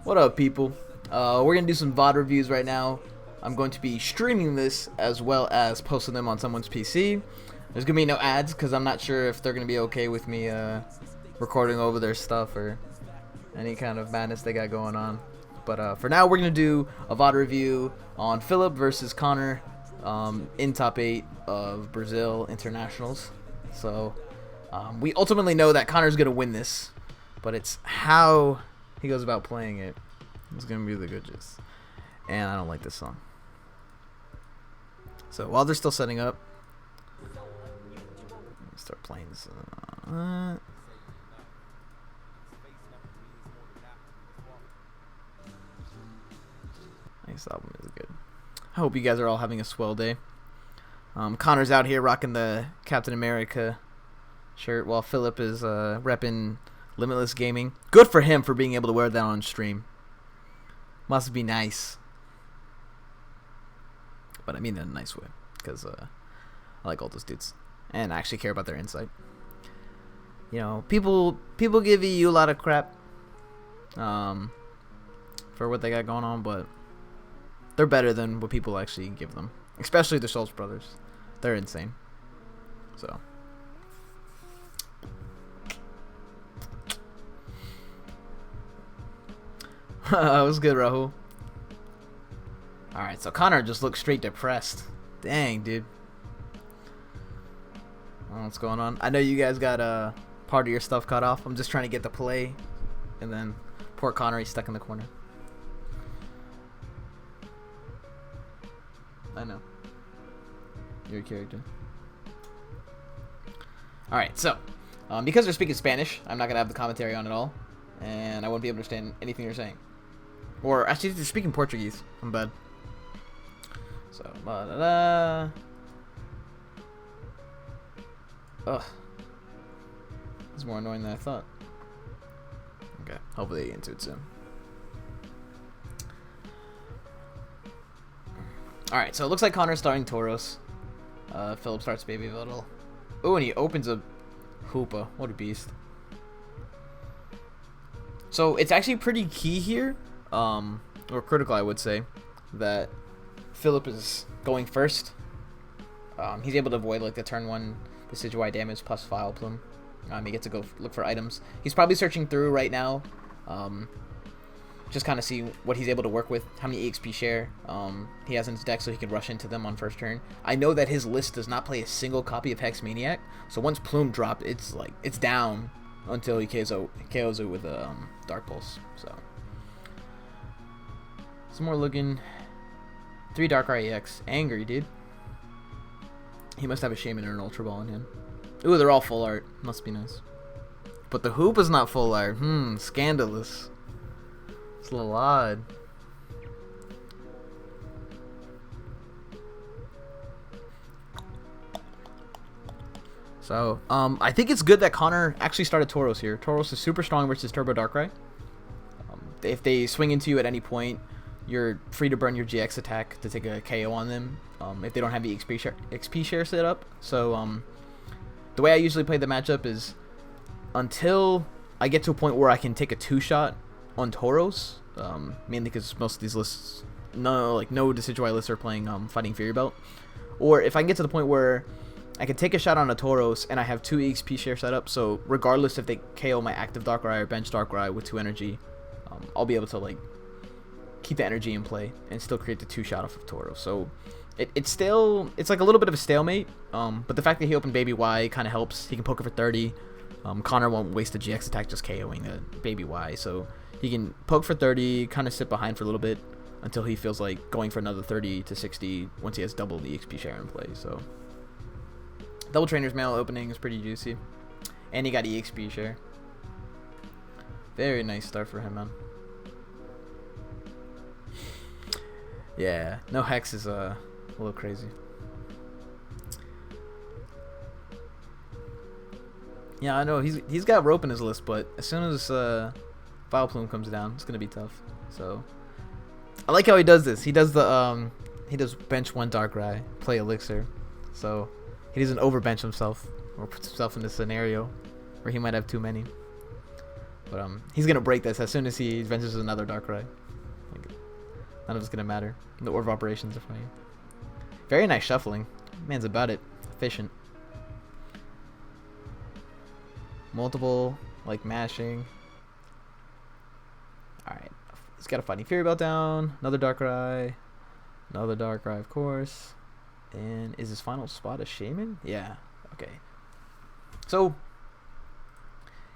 What up, people? We're gonna do some VOD reviews right now. I'm going to be streaming this as well as posting them on someone's PC. There's gonna be no ads because I'm not sure if they're gonna be okay with me recording over their stuff or any kind of madness they got going on. But for now, we're gonna do a VOD review on Philip versus Connor in top 8 of Brazil internationals. So we ultimately know that Connor's gonna win this, but it's how he goes about playing it. It's gonna be the good gist. And I don't like this song. So while they're still setting up, let me start playing this. This album is good. I hope you guys are all having a swell day. Connor's out here rocking the Captain America shirt while Philip is repping Limitless Gaming. Good for him for being able to wear that on stream. Must be nice. But I mean that in a nice way, because I like all those dudes and I actually care about their insight. You know, people give EU a lot of crap for what they got going on, but they're better than what people actually give them. Especially the Schulz brothers. They're insane. So it was good, Rahul. Alright, so Connor just looks straight depressed. Dang, dude. I don't know what's going on. I know you guys got part of your stuff cut off. I'm just trying to get the play. And then poor Connor, he's stuck in the corner. I know. You're a character. Alright, so because they're speaking Spanish, I'm not going to have the commentary on it all. And I won't be able to understand anything you're saying. Or actually, they're speaking Portuguese. I'm bad. So, ugh. It's more annoying than I thought. Okay, hopefully they get into it soon. Alright, so it looks like Connor's starting Tauros. Philip starts Baby Little. Oh, and he opens a Hoopa. What a beast. So it's actually pretty key here, or critical I would say, that Philip is going first. He's able to avoid like the turn 1 Decidueye damage plus File Plume. He gets to go look for items. He's probably searching through right now, just kind of see what he's able to work with, how many EXP share he has in his deck so he can rush into them on first turn. I know that his list does not play a single copy of Hex Maniac, so once Plume dropped, it's down until he KOs it with a Dark Pulse. So some more looking. 3 Darkrai EX. Angry, dude. He must have a Shaman or an Ultra Ball in him. Ooh, they're all full art. Must be nice. But the Hoop is not full art. Scandalous. It's a little odd. So, I think it's good that Connor actually started Tauros here. Tauros is super strong versus Turbo Darkrai. If they swing into you at any point, you're free to burn your GX attack to take a KO on them if they don't have the XP share set up. So the way I usually play the matchup is until I get to a point where I can take a 2-shot on Tauros, mainly because most of these lists, no Decidueye lists are playing Fighting Fury Belt. Or if I can get to the point where I can take a shot on a Tauros and I have 2 EXP share set up, so regardless if they KO my active Darkrai or bench Darkrai with 2 energy, I'll be able to keep the energy in play and still create the 2-shot off of Tauros. So it's like a little bit of a stalemate, but the fact that he opened Baby Y kind of helps. He can poke it for 30. Connor won't waste a GX attack just KOing a Baby Y, so he can poke for 30, kind of sit behind for a little bit until he feels like going for another 30 to 60 once he has double the XP share in play. So double Trainer's Mail opening is pretty juicy, and he got EXP share. Very nice start for him, man. Yeah, no Hex is a little crazy. Yeah, I know he's got rope in his list, but as soon as File Plume comes down, it's gonna be tough. So I like how he does this. He does the he does bench 1 Darkrai, play Elixir, so he doesn't overbench himself or puts himself in a scenario where he might have too many. But he's gonna break this as soon as he ventures another Darkrai. Like, none of it's gonna matter. The Orb of Operations are funny. Very nice shuffling. Man's about it. Efficient. Multiple, like, mashing. Alright. He's got a Fighting Fury Belt down. Another Darkrai. Another Darkrai, of course. And is his final spot a Shaman? Yeah. Okay. So,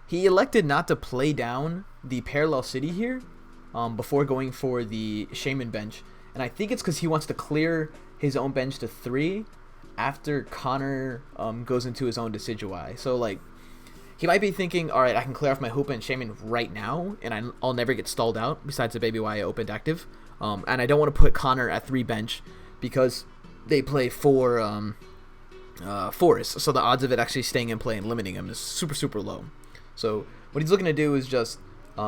he elected not to play down the Parallel City here before going for the Shaman bench. And I think it's because he wants to clear his own bench to 3 after Connor goes into his own Decidueye. So, like, he might be thinking, alright, I can clear off my Hoopa and Shaman right now, and I'll never get stalled out, besides the Baby Y opened active. And I don't want to put Connor at 3 bench, because they play 4 Forests, so the odds of it actually staying in play and limiting him is super, super low. So, what he's looking to do is just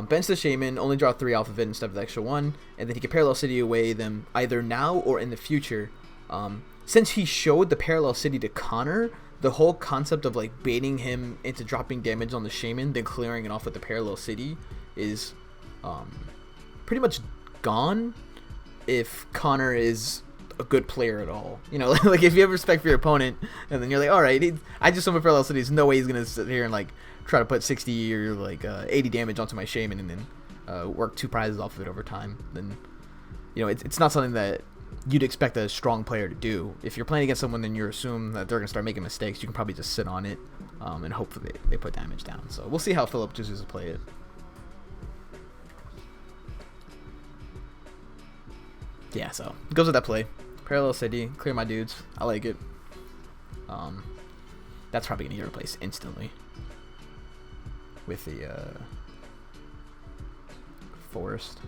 bench the Shaman, only draw 3 off of it instead of the extra 1, and then he can Parallel City away them either now or in the future. Since he showed the Parallel City to Connor, the whole concept of like baiting him into dropping damage on the Shaman, then clearing it off with the Parallel City is pretty much gone if Connor is a good player at all. You know, like if you have respect for your opponent, and then you're like, all right, I just summon Parallel City. There's no way he's gonna sit here and like try to put 60 or like 80 damage onto my Shaman and then work 2 prizes off of it over time. Then, you know, it's not something that you'd expect a strong player to do. If you're playing against someone, then you assume that they're going to start making mistakes. You can probably just sit on it and hope that they put damage down. So we'll see how Philip chooses to play it. Yeah, so it goes with that play. Parallel City, clear my dudes. I like it. That's probably going to get replaced instantly with the Forest.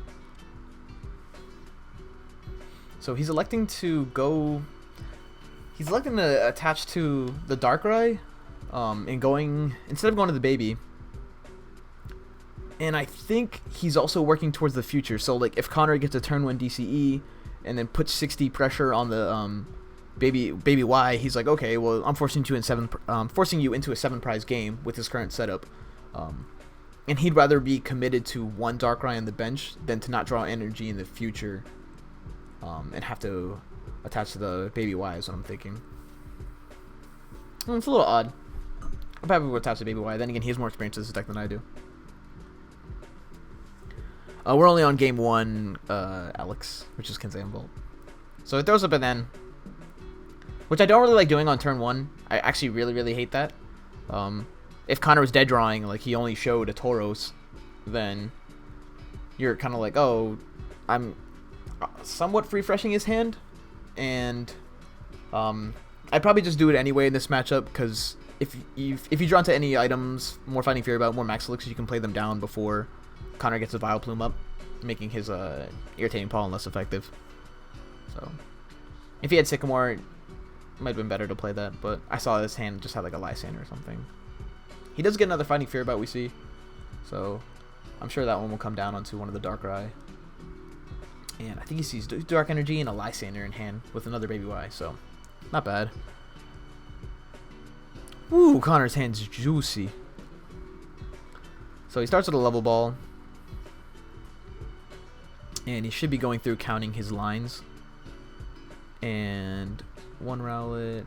So he's electing to go. He's electing to attach to the Darkrai, and going instead of going to the baby. And I think he's also working towards the future. So like if Connor gets a turn 1 DCE and then puts 60 pressure on the baby Y, he's like, okay, well I'm forcing you into a 7 prize game with his current setup. And he'd rather be committed to 1 Darkrai on the bench than to not draw energy in the future. And have to attach to the Baby Y is what I'm thinking. It's a little odd. I'm happy to attach to Baby Y. Then again, he has more experience with this deck than I do. We're only on game 1, Alex, which is Kenzan Bolt. So it throws up an N, which I don't really like doing on turn 1. I actually really, really hate that. If Connor was dead drawing, like he only showed a Tauros, then you're kind of like, oh, I'm somewhat refreshing his hand, and I'd probably just do it anyway in this matchup, because if you draw into any items, more Fighting Fury Belt, more Max Elixirs, you can play them down before Connor gets a Vile Plume up, making his Irritating Pollen less effective. So if he had Sycamore, it might have been better to play that, but I saw his hand just had like a Lysander or something. He does get another Fighting Fury Belt, we see, so I'm sure that one will come down onto one of the Darkrai. And I think he sees Dark Energy and a Lysander in hand with another Baby Y, so not bad. Ooh, Connor's hand's juicy. So he starts with a level ball. And he should be going through counting his lines. And 1 Rowlet.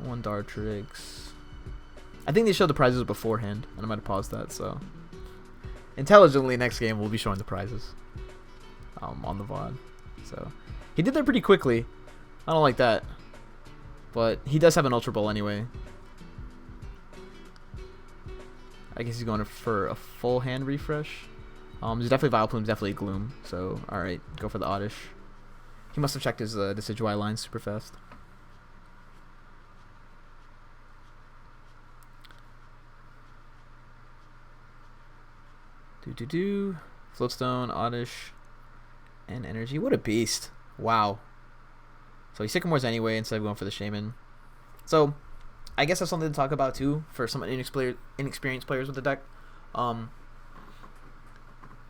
1 Dartrix. I think they showed the prizes beforehand, and I might have paused that, so intelligently next game we'll be showing the prizes on the VOD. So he did that pretty quickly. I don't like that, but he does have an Ultra Ball anyway. I guess he's going for a full hand refresh. There's definitely Vileplume, definitely Gloom, so alright, go for the Oddish. He must have checked his Decidueye line super fast. Floatstone, Oddish, and Energy. What a beast. Wow. So he Sycamores anyway instead of going for the Shaman. So I guess that's something to talk about too for some inexperienced players with the deck.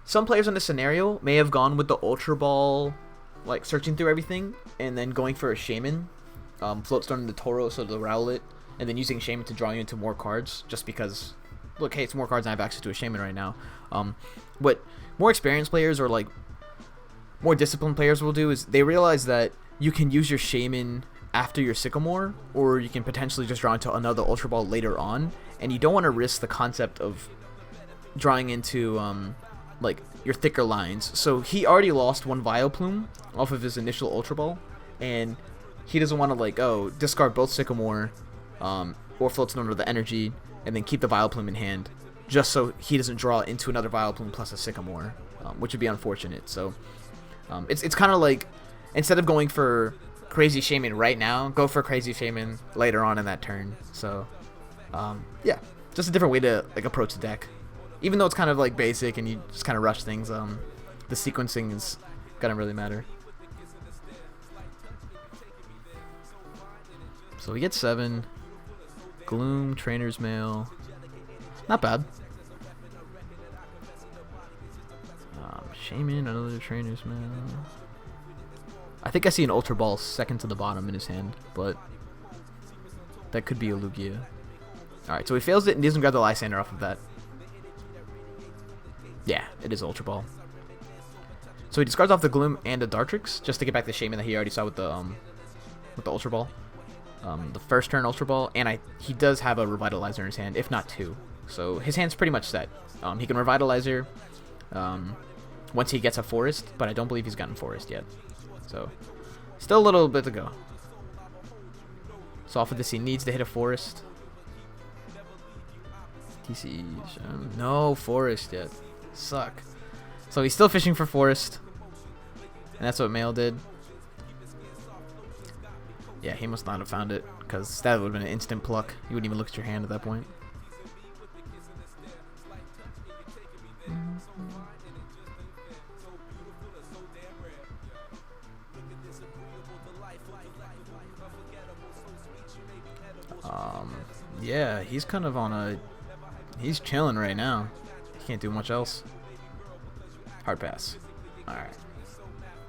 Some players in this scenario may have gone with the Ultra Ball, like searching through everything, and then going for a Shaman. Floatstone the Tauros or the Rowlet, and then using Shaman to draw you into more cards, just because, look, hey, it's more cards and I have access to a Shaman right now. What more experienced players or like more disciplined players will do is they realize that you can use your Shaman after your Sycamore, or you can potentially just draw into another Ultra Ball later on, and you don't want to risk the concept of drawing into like your thicker lines. So he already lost one Vileplume off of his initial Ultra Ball, and he doesn't want to like discard both Sycamore or Floatstone or the energy and then keep the Vileplume in hand just so he doesn't draw into another Vileplume plus a Sycamore, which would be unfortunate. So it's kind of like, instead of going for Crazy Shaman right now, go for Crazy Shaman later on in that turn. So yeah, just a different way to like approach the deck. Even though it's kind of like basic and you just kind of rush things, the sequencing is gonna really matter. So we get 7. Gloom, Trainer's Mail. Not bad. Shaman, another Trainer's Mail. I think I see an Ultra Ball second to the bottom in his hand, but that could be a Lugia. Alright, so he fails it and doesn't grab the Lysander off of that. Yeah, it is Ultra Ball. So he discards off the Gloom and the Dartrix just to get back the Shaman that he already saw with the Ultra Ball. The first turn Ultra Ball, and he does have a Revitalizer in his hand, if not 2. So his hand's pretty much set. He can Revitalizer once he gets a Forest, but I don't believe he's gotten Forest yet. So still a little bit to go. So off of this, he needs to hit a Forest. TC, no Forest yet. Suck. So he's still fishing for Forest, and that's what Mail did. Yeah, he must not have found it, because that would have been an instant pluck. You wouldn't even look at your hand at that point. Yeah, he's kind of on a... He's chilling right now. He can't do much else. Hard pass. Alright.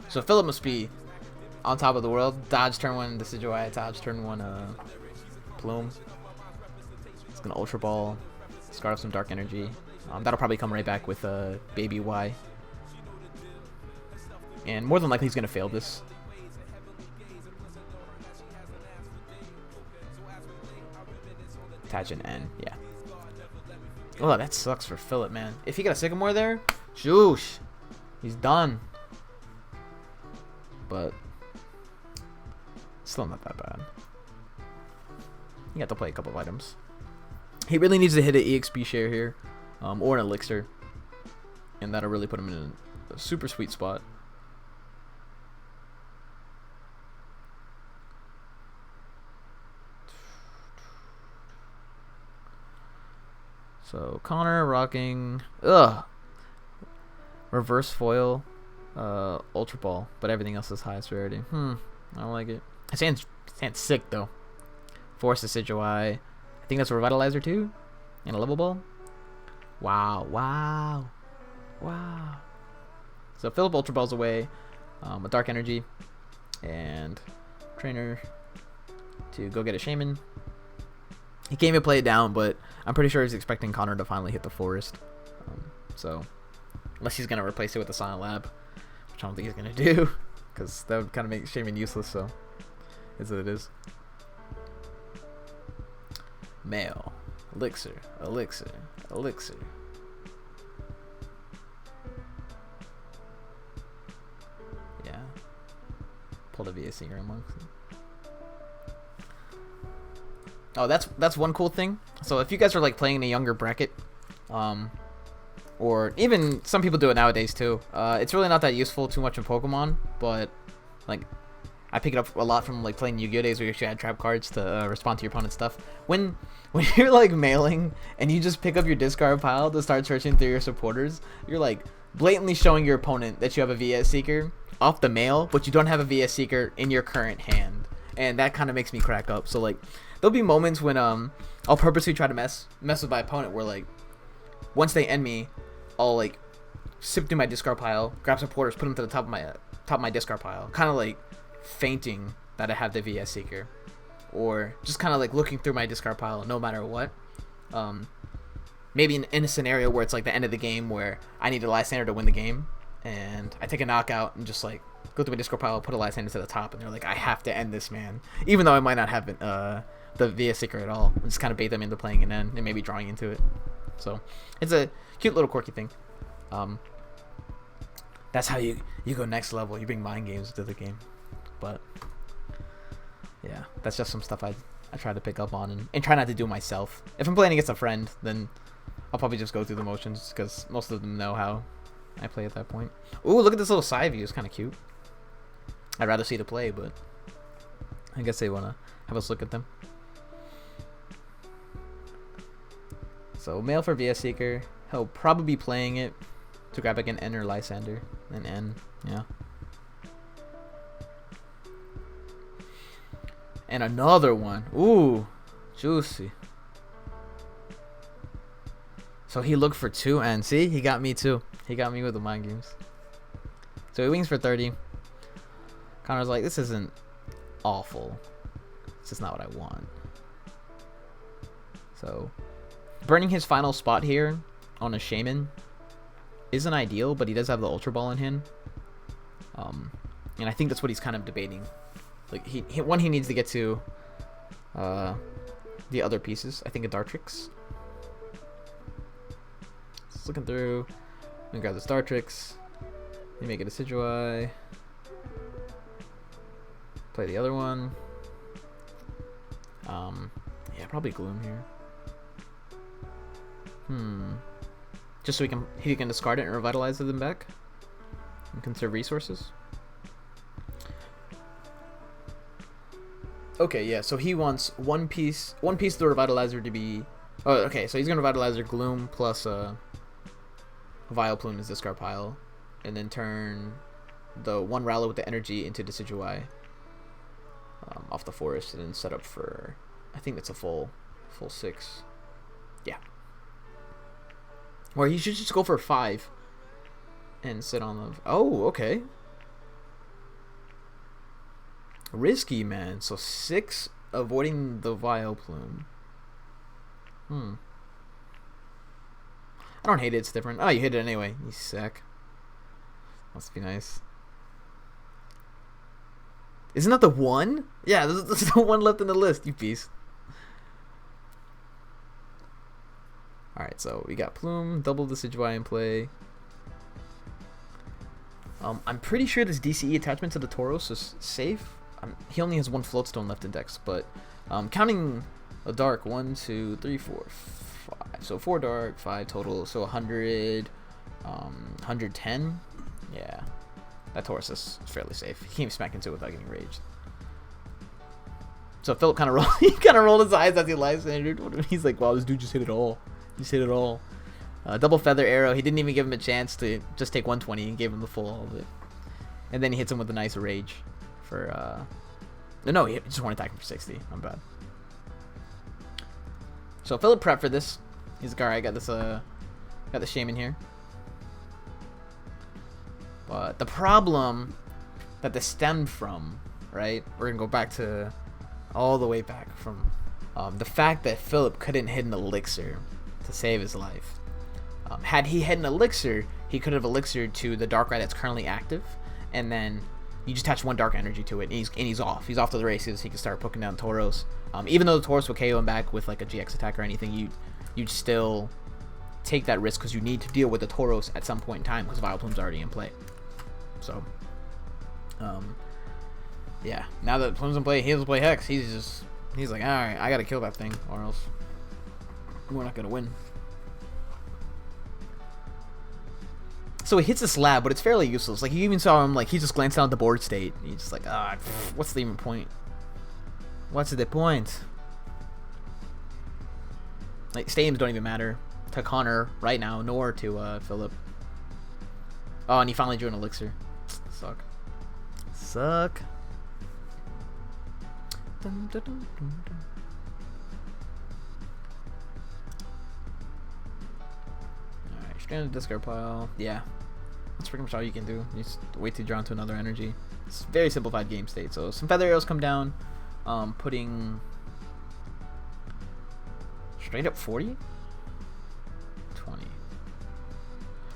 So Philip must be on top of the world. Dodge turn 1 Decidueye, dodge turn 1 Plume. It's gonna Ultra Ball, discard off some Dark Energy. That'll probably come right back with Baby Y. And more than likely he's gonna fail this. Attach an N, yeah. Oh, that sucks for Philip, man. If he got a Sycamore there, shoosh, he's done. But still not that bad. You got to play a couple of items. He really needs to hit an EXP share here, or an Elixir, and that'll really put him in a super sweet spot. So Connor rocking reverse foil, Ultra Ball, but everything else is highest rarity. I don't like it. His hand's sick though. Force Decidueye. I think that's a Revitalizer too, and a Level Ball. Wow. So Philip Ultra Balls away, a Dark Energy, and Trainer to go get a Shaman. He can't even play it down, but I'm pretty sure he's expecting Connor to finally hit the Forest. So, unless he's going to replace it with the Silent Lab, which I don't think he's going to do, because that would kind of make Shaman useless, so it's what it is. Mail. Elixir. Yeah. Pulled a VS Singer amongst them. Oh, that's one cool thing. So if you guys are like playing in a younger bracket, or even some people do it nowadays too, it's really not that useful too much in Pokemon, but like I pick it up a lot from like playing Yu-Gi-Oh days where you actually had trap cards to respond to your opponent's stuff. When you're like mailing and you just pick up your discard pile to start searching through your supporters, you're like blatantly showing your opponent that you have a VS Seeker off the mail, but you don't have a VS Seeker in your current hand, and that kind of makes me crack up. So like there'll be moments when I'll purposely try to mess with my opponent where like once they end me, I'll like sip through my discard pile, grab supporters, put them to the top of my discard pile, kind of like feinting that I have the VS Seeker, or just kind of like looking through my discard pile no matter what. Maybe in a scenario where it's like the end of the game where I need a Lysander to win the game, and I take a knockout and just like go through my discard pile, put a Lysander to the top, and they're like, I have to end this man, even though I might not have the VS Seeker at all. I just kind of bait them into playing an end and maybe drawing into it. So it's a cute little quirky thing. That's how you go next level. You bring mind games into the game. But yeah, that's just some stuff I try to pick up on and try not to do myself. If I'm playing against a friend, then I'll probably just go through the motions because most of them know how I play at that point. Ooh, look at this little side view. It's kind of cute. I'd rather see the play, but I guess they want to have us look at them. So male for VS Seeker. He'll probably be playing it to grab like an N or Lysander. An N, yeah. And another one. Ooh, juicy. So he looked for 2 N. See, he got me too. He got me with the mind games. So he wings for 30. Connor's like, this isn't awful. It's just not what I want. So burning his final spot here on a Shaman isn't ideal, but he does have the Ultra Ball in hand. And I think that's what he's kind of debating. Like he needs to get to the other pieces. I think a Dartrix. Just looking through. I'm gonna grab the Dartrix. You make it a Decidueye. Play the other one. Yeah, probably Gloom here. Just so he can discard it and revitalize them back and conserve resources. Okay, yeah. So he wants one piece of the revitalizer to be. Oh, okay. So he's gonna revitalizer Gloom plus Vile Plume in his discard pile, and then turn the one Rallo with the energy into Decidueye off the forest, and then set up for. I think that's a full 6. Yeah. Or he should just go for 5 and sit on the. Oh, okay. Risky, man. So 6 avoiding the Vile Plume. I don't hate it. It's different. Oh, you hit it anyway. You sack. Must be nice. Isn't that the one? Yeah, there's the one left in the list. You beast. Alright, so we got Plume, double Decidueye in play. I'm pretty sure this DCE attachment to the Tauros is safe. He only has 1 Floatstone left in Dex, but counting a Dark, 1, 2, 3, 4, 5. So 4 Dark, 5 total, so 100, 110. Yeah, that Tauros is fairly safe. He came smack into it without getting raged. So Philip kind of rolled his eyes as he Lysandered. He's like, wow, this dude just hit it all. Just hit it all. Double Feather Arrow. He didn't even give him a chance to just take 120 and gave him the full all of it. And then he hits him with a nice Rage for no, he just want to attack him for 60. I'm bad. So Philip prepped for this. He's like, alright, I got this got the Shaman here. But the problem that this stemmed from, right? We're gonna go back to all the way back from the fact that Philip couldn't hit an elixir to save his life. Had he hit an elixir, he could have elixired to the Darkrai that's currently active, and then you just attach 1 dark energy to it, and he's off. He's off to the races. He can start poking down Tauros. Even though the Tauros will KO him back with like a GX attack or anything, you'd still take that risk because you need to deal with the Tauros at some point in time because Vile Plume's already in play. So, yeah. Now that Plume's in play, he doesn't play Hex. He's like, all right, I gotta kill that thing, or else we're not gonna win. So he hits the slab, but it's fairly useless. Like, you even saw him, like, he just glanced down at the board state. He's just like, what's the even point? What's the point? Like, stadiums don't even matter to Connor right now, nor to Philip. Oh, and he finally drew an elixir. Suck. Dun, dun, dun, dun, dun. Alright, stranded discard pile. Yeah. That's pretty much all you can do. You just wait to draw into another energy. It's a very simplified game state. So some Feather Arrows come down. Putting straight up 40? 20.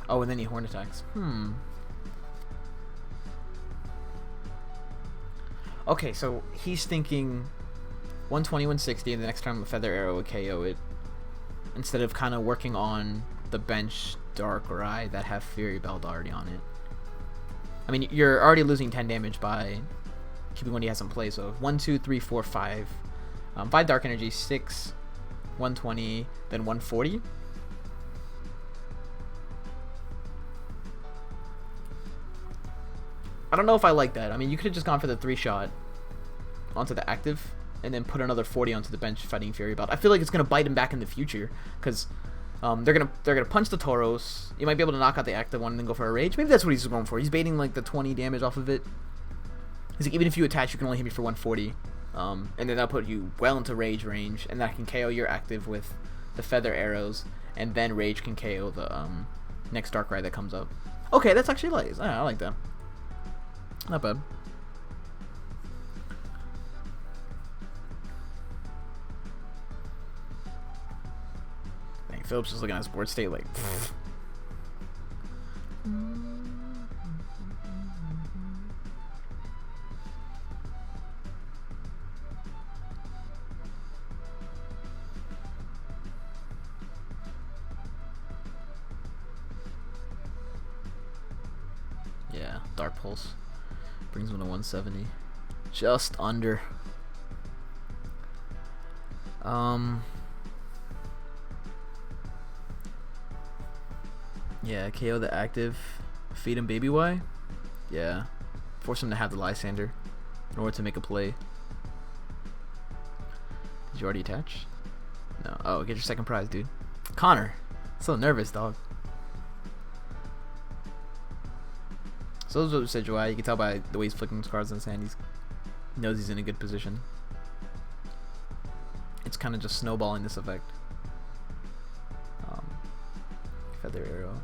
Oh, and then he horn attacks. Okay, so he's thinking 120, 160, and the next time a Feather Arrow would KO it. Instead of kind of working on the bench Darkrai that have Fury Belt already on it. I mean, you're already losing 10 damage by keeping what he has in play. So 1, 2, 3, 4, 5. 5 Dark Energy, 6, 120, then 140. I don't know if I like that. I mean, you could have just gone for the 3-shot onto the active and then put another 40 onto the bench fighting Fury Belt. I feel like it's gonna bite him back in the future because they're gonna punch the Tauros. You might be able to knock out the active one and then go for a rage. Maybe that's what he's going for. He's baiting like the 20 damage off of it. He's like, even if you attach, you can only hit me for 140, and then that'll put you well into rage range, and that can KO your active with the Feather Arrows, and then rage can KO the next Darkrai that comes up. Okay, that's actually nice. I like that. Not bad. Dang, Phillips is looking at his board state like. Yeah, Dark Pulse brings him to 170, just under. Yeah, KO the active, feed him Baby Y. Yeah, force him to have the Lysander in order to make a play. Did you already attach? No. Oh, get your second prize, dude. Connor, so nervous, dog. So those are Decidueye. You can tell by the way he's flicking his cards in his hand. He knows he's in a good position. It's kind of just snowballing this effect. Feather Arrow.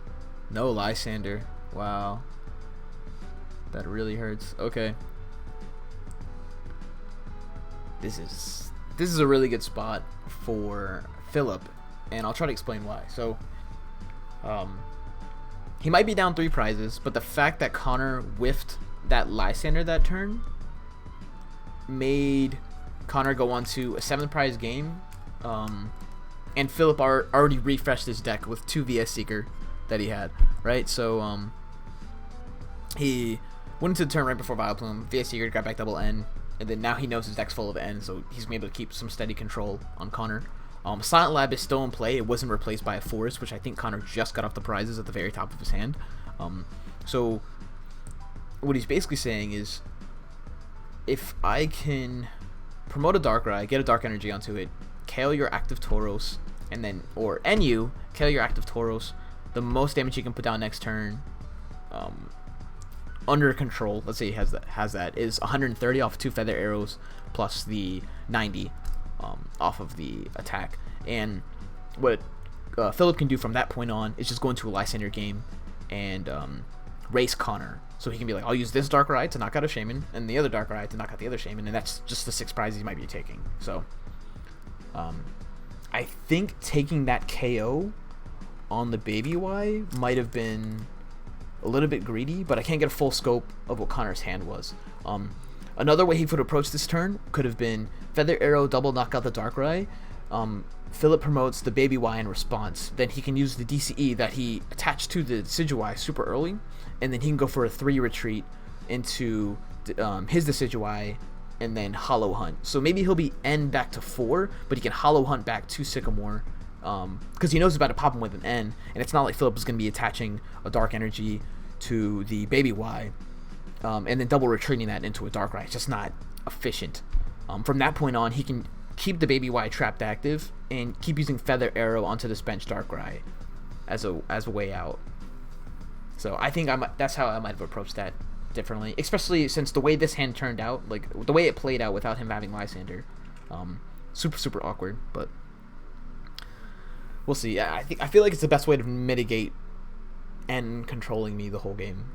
No Lysander. Wow. That really hurts. Okay. This is a really good spot for Phillip, and I'll try to explain why. So, he might be down 3 prizes, but the fact that Connor whiffed that Lysander that turn made Connor go on to a 7th prize game, and Phillip already refreshed his deck with 2 VS Seeker that he had, right? So he went into the turn right before Vileplume, VS Seeker, got back double N, and then now he knows his deck's full of N, so he's been able to keep some steady control on Connor. Silent Lab is still in play. It wasn't replaced by a Forest, which I think Connor just got off the prizes at the very top of his hand. So what he's basically saying is, if I can promote a Darkrai, get a Dark Energy onto it, KO your active Tauros, and then, or NU, KO your active Tauros, the most damage you can put down next turn, under control, let's say he has that, is 130 off 2 Feather Arrows, plus the 90 off of the attack. And what Phillip can do from that point on is just go into a Lysander game and race Connor. So he can be like, I'll use this Darkrai to knock out a Shaman, and the other Darkrai to knock out the other Shaman, and that's just the 6 prizes he might be taking. So I think taking that KO on the Baby Y might have been a little bit greedy, but I can't get a full scope of what Connor's hand was. Another way he could approach this turn could have been Feather Arrow, double knock out the Darkrai. Phillip promotes the Baby Y in response. Then he can use the DCE that he attached to the Decidueye super early, and then he can go for a 3 retreat into his Decidueye and then Hollow Hunt. So maybe he'll be N back to 4, but he can Hollow Hunt back to Sycamore because he knows he's about to pop him with an N, and it's not like Phillip is going to be attaching a Dark Energy to the Baby Y and then double retreating that into a Darkrai. It's just not efficient. From that point on, he can keep the Baby Y trapped active and keep using Feather Arrow onto this bench Darkrai as a way out. So I think that's how I might have approached that differently, especially since the way this hand turned out, like the way it played out without him having Lysander, super awkward. But we'll see. I feel like it's the best way to mitigate N controlling me the whole game.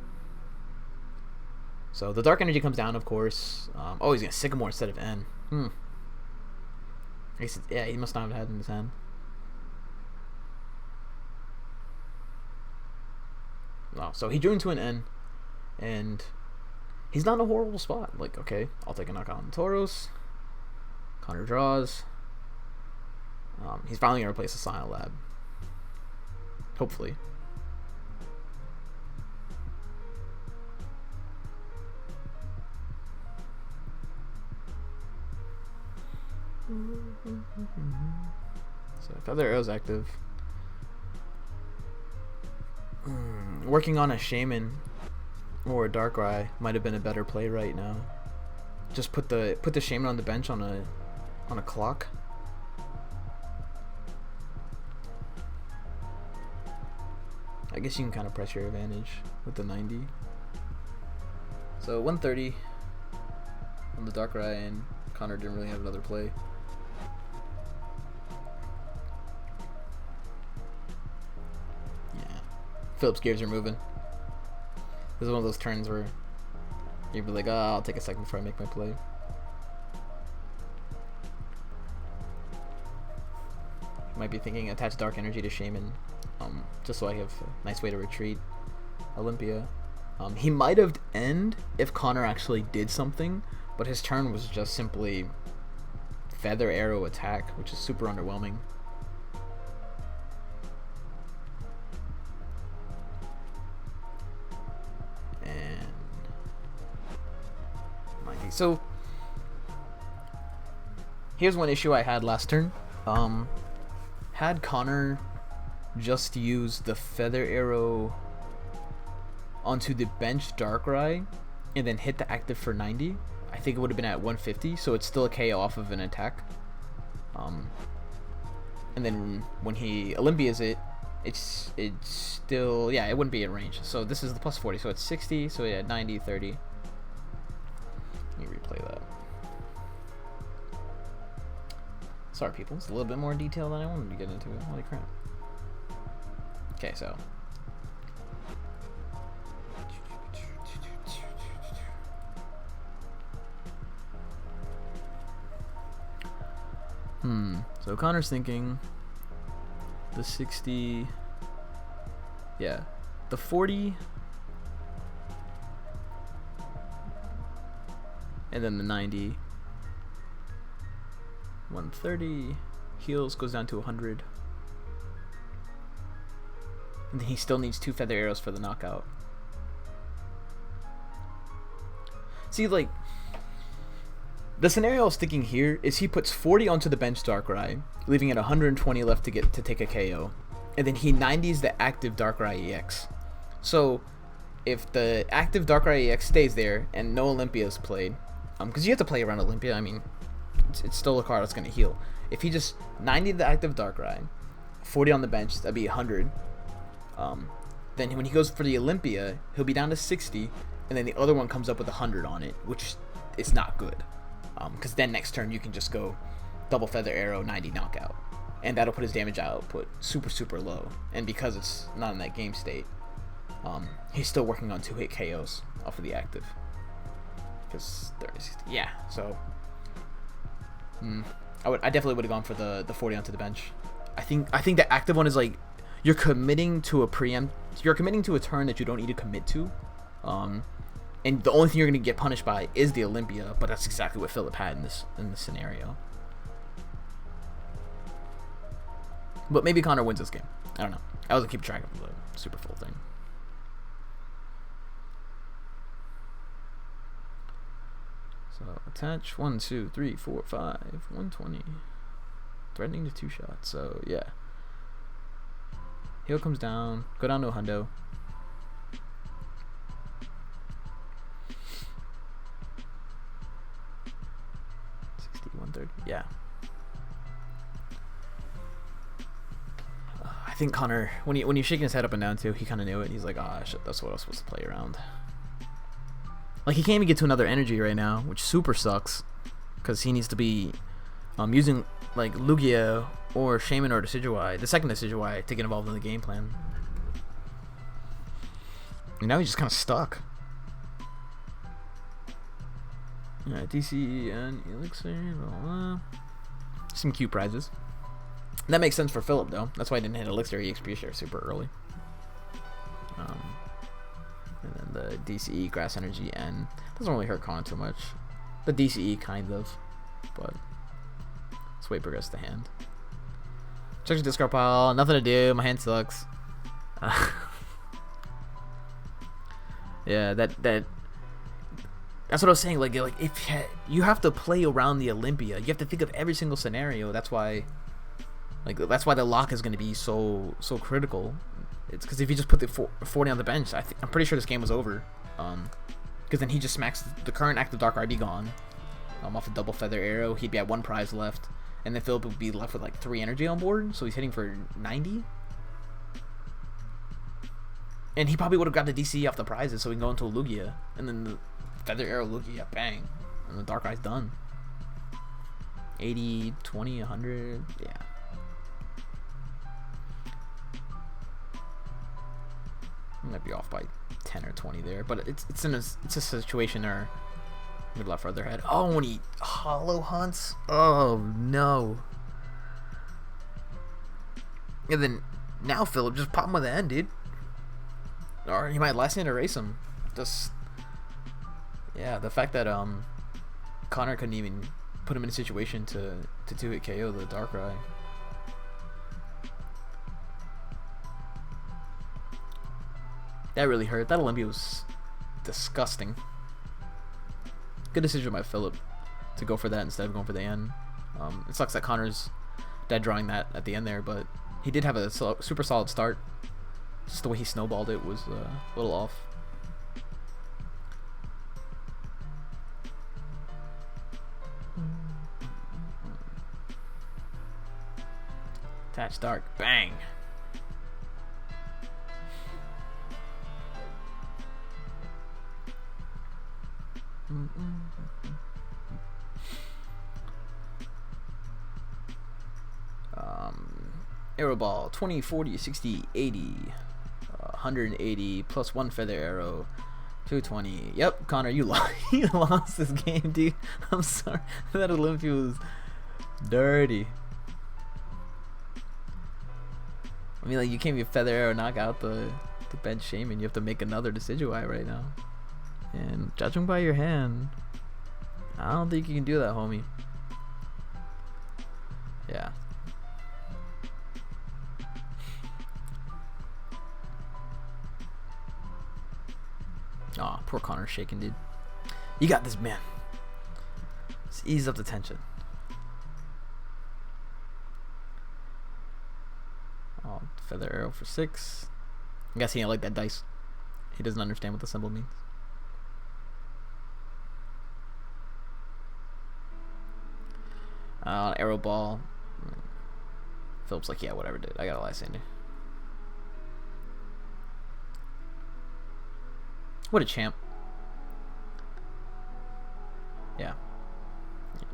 So the Dark Energy comes down, of course. Oh, he's gonna Sycamore instead of N. Hmm. Yeah, he must not have had it in his hand. No, so he drew into an N, and he's not in a horrible spot. Like, okay, I'll take a knockout on Tauros. Connor draws. He's finally gonna replace the Scion Lab. Hopefully. So Feather Arrow's active. Working on a Shaman or a Darkrai might have been a better play right now. Just put the Shaman on the bench on a clock. I guess you can kind of press your advantage with the 90. So 130 on the Darkrai, and Connor didn't really have another play. Yeah, Philip's gears are moving. This is one of those turns where you'd be like, oh, I'll take a second before I make my play. Might be thinking attach Dark Energy to Shaman, just so I have a nice way to retreat Olympia. He might have end if Connor actually did something, but his turn was just simply Feather Arrow attack, which is super underwhelming. And so here's one issue I had last turn. Had Connor just used the Feather Arrow onto the bench Darkrai and then hit the active for 90, I think it would have been at 150, so it's still a KO off of an attack. And then when he Olympias it, it's still, yeah, it wouldn't be in range. So this is the plus 40, so it's 60, so yeah, 90, 30. Let me replay that. Sorry, people. It's a little bit more detail than I wanted to get into. Holy crap. Okay, so. So Connor's thinking the 60. Yeah. The 40. And then the 90. 130, heals, goes down to 100. And then he still needs 2 Feather Arrows for the knockout. See, like, the scenario I was thinking here is he puts 40 onto the bench Darkrai, leaving it 120 left to take a KO. And then he 90s the active Darkrai EX. So, if the active Darkrai EX stays there and no Olympia is played, because you have to play around Olympia, I mean, it's still a card that's going to heal. If he just 90 the active Darkrai, 40 on the bench, that'd be 100. Then when he goes for the Olympia, he'll be down to 60, and then the other one comes up with 100 on it, which is not good. Because then next turn you can just go double Feather Arrow, 90 knockout. And that'll put his damage output super, super low. And because it's not in that game state, he's still working on 2-hit KOs off of the active. Because 30, 60, yeah, so... I definitely would have gone for the 40 onto the bench. I think the active one is like you're committing to a preempt. You're committing to a turn that you don't need to commit to, and the only thing you're gonna get punished by is the Olympia. But that's exactly what Philip had in this scenario. But maybe Connor wins this game. I don't know. I wasn't keep track of the super full thing. So attach 1, 2, 3, 4, 5, 120. Threatening to 2 shots. So yeah. Heal comes down. Go down to a hundo. 60, 130. Yeah. I think Connor, when he's shaking his head up and down too, he kind of knew it. He's like, ah, shit, that's what I was supposed to play around. Like, he can't even get to another energy right now, which super sucks, because he needs to be using, like, Lugia or Shaman or Decidueye, the second Decidueye, to get involved in the game plan. And now he's just kind of stuck. DC and Elixir. Blah, blah. Some cute prizes. That makes sense for Philip, though. That's why I didn't hit Elixir EXP share super early. And then the DCE, Grass Energy, and doesn't really hurt Connor too much. The DCE, kind of. But let's wait progress the hand. Check the discard pile. Nothing to do. My hand sucks. Yeah, that's what I was saying. Like if you have to play around the Olympia, you have to think of every single scenario. That's why, that's why the lock is going to be so critical. It's because if you just put the 40 on the bench, I'm pretty sure this game was over. Because then he just smacks the current active Darkrai be gone. Off a double Feather Arrow, he'd be at 1 prize left, and then Philip would be left with like 3 energy on board. So he's hitting for 90. And he probably would have got the DC off the prizes, so he can go into a Lugia, and then the Feather Arrow Lugia, bang, and the Darkrai's done. 80, 20, 100, yeah. Might be off by 10 or 20 there, but it's a situation where we'd a lot further ahead. Oh, when he hollow hunts, oh no. And then now Philip just pop him with the end, dude. Or he might last hand erase him. Just yeah, the fact that Connor couldn't even put him in a situation to 2-hit KO the Darkrai. That really hurt. That Olympia was disgusting. Good decision by Philip to go for that instead of going for the end. It sucks that Connor's dead drawing that at the end there, but he did have a super solid start. Just the way he snowballed it was a little off. Attach Dark, bang. Arrow Ball, 20, 40, 60, 80, 180, plus 1 Feather Arrow, 220. Yep, Connor, you lost this game, dude. I'm sorry. That Olympia was dirty. I mean, like, you can't even Feather Arrow knock out the bench Shaman. You have to make another Decidueye right now. And judging by your hand, I don't think you can do that, homie. Yeah. Aw, poor Connor's shaking, dude. You got this, man. Just ease up the tension. Oh, Feather Arrow for 6. I guess he didn't like that dice. He doesn't understand what the symbol means. Arrow Ball. Philip's like, yeah, whatever, dude. I got a Lysander. What a champ. Yeah.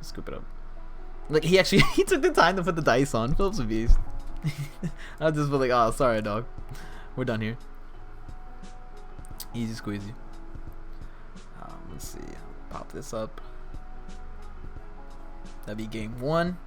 Scoop it up. Like, he actually he took the time to put the dice on. Philip's a beast. I just feel like, oh, sorry, dog. We're done here. Easy squeezy. Let's see. Pop this up. That'd be game 1.